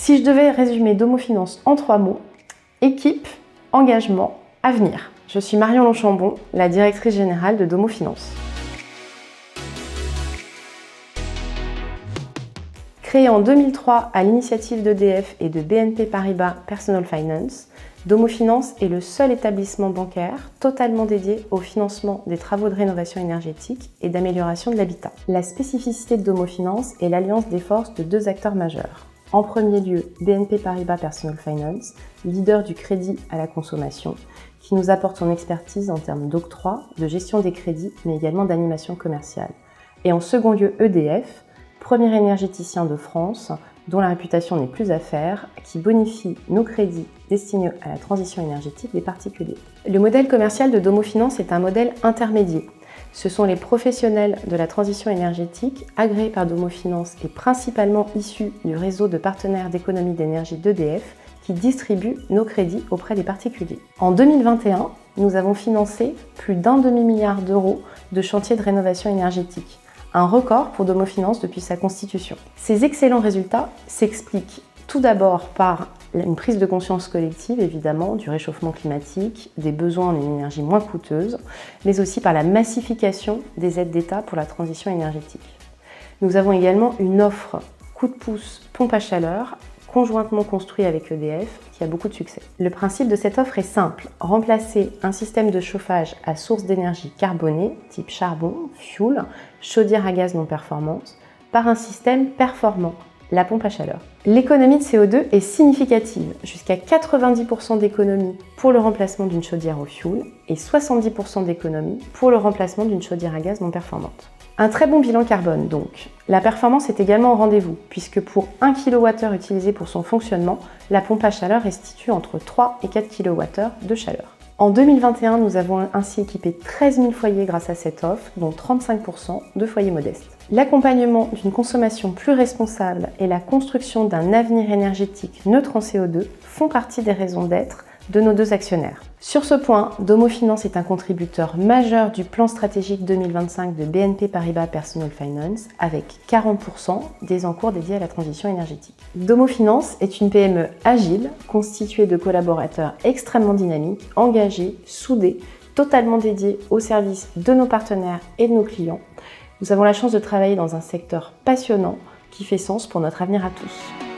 Si je devais résumer Domo Finance en 3 mots, équipe, engagement, avenir. Je suis Marion Longchambon, la directrice générale de Domo Finance. Créée en 2003 à l'initiative d'EDF et de BNP Paribas Personal Finance, Domo Finance est le seul établissement bancaire totalement dédié au financement des travaux de rénovation énergétique et d'amélioration de l'habitat. La spécificité de Domo Finance est l'alliance des forces de 2 acteurs majeurs. En premier lieu, BNP Paribas Personal Finance, leader du crédit à la consommation, qui nous apporte son expertise en termes d'octroi, de gestion des crédits, mais également d'animation commerciale. Et en second lieu, EDF, premier énergéticien de France, dont la réputation n'est plus à faire, qui bonifie nos crédits destinés à la transition énergétique des particuliers. Le modèle commercial de Domo Finance est un modèle intermédiaire. Ce sont les professionnels de la transition énergétique agréés par Domo Finance et principalement issus du réseau de partenaires d'économie d'énergie d'EDF qui distribuent nos crédits auprès des particuliers. En 2021, nous avons financé plus d'1 demi-milliard d'euros de chantiers de rénovation énergétique, un record pour Domo Finance depuis sa constitution. Ces excellents résultats s'expliquent tout d'abord par une prise de conscience collective, évidemment, du réchauffement climatique, des besoins en énergie moins coûteuse, mais aussi par la massification des aides d'État pour la transition énergétique. Nous avons également une offre coup de pouce pompe à chaleur, conjointement construite avec EDF, qui a beaucoup de succès. Le principe de cette offre est simple, remplacer un système de chauffage à source d'énergie carbonée, type charbon, fuel, chaudière à gaz non performante, par un système performant, la pompe à chaleur. L'économie de CO2 est significative, jusqu'à 90% d'économie pour le remplacement d'une chaudière au fioul et 70% d'économie pour le remplacement d'une chaudière à gaz non performante. Un très bon bilan carbone donc. La performance est également au rendez-vous, puisque pour 1 kWh utilisé pour son fonctionnement, la pompe à chaleur restitue entre 3 et 4 kWh de chaleur. En 2021, nous avons ainsi équipé 13 000 foyers grâce à cette offre, dont 35% de foyers modestes. L'accompagnement d'une consommation plus responsable et la construction d'un avenir énergétique neutre en CO2 font partie des raisons d'être de nos 2 actionnaires. Sur ce point, Domo Finance est un contributeur majeur du plan stratégique 2025 de BNP Paribas Personal Finance avec 40% des encours dédiés à la transition énergétique. Domo Finance est une PME agile, constituée de collaborateurs extrêmement dynamiques, engagés, soudés, totalement dédiés au service de nos partenaires et de nos clients. Nous avons la chance de travailler dans un secteur passionnant qui fait sens pour notre avenir à tous.